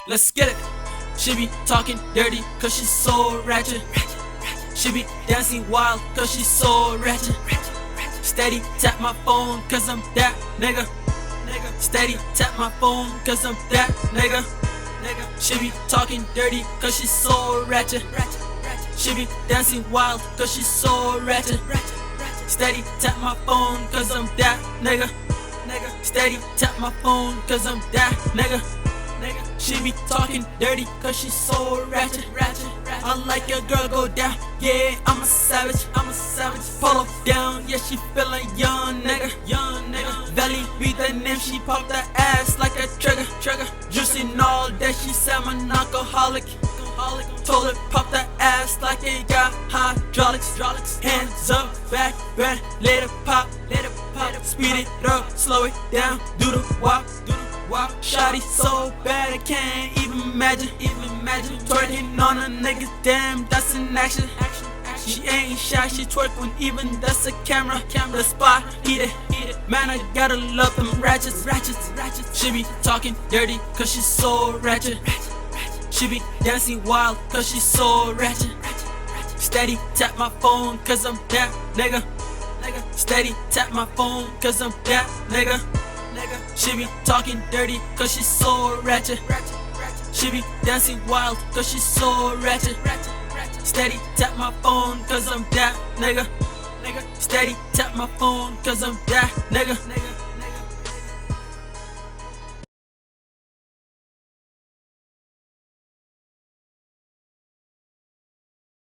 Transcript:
Let's get it. She be talking dirty cause she's so ratchet. She be dancing wild cause she's so ratchet. Steady tap my phone cause I'm that nigga. Steady tap my phone cause I'm that nigga. She be talking dirty cause she's so ratchet. She be dancing wild cause she's so ratchet. Steady tap my phone cause I'm that nigga. Steady tap my phone cause I'm that nigga. She be talking dirty cause she's so ratchet. I like your girl go down, yeah, I'm a savage. Pull up down, yeah, she feelin' young nigga. VELI be the name, she pop that ass like a trigger. Juicy and all that, she said I'm an alcoholic. Told her pop that ass like it got hydraulics. Hands up, back, let it pop. Speed it up, slow it down, do the walk. Shawty so bad I can't even imagine. Twerking on a nigga, damn, that's an action. She ain't shy, she twerk when even that's a camera. The spot, heat it. Man, I gotta love them ratchets. She be talking dirty cause she's so ratchet. She be dancing wild cause she's so ratchet. Steady tap my phone cause I'm that nigga. Steady tap my phone cause I'm that nigga. She be talking dirty cause she's so ratchet. She be dancing wild cause she's so ratchet. Steady tap my phone cause I'm that nigga. Steady tap my phone cause I'm that nigga.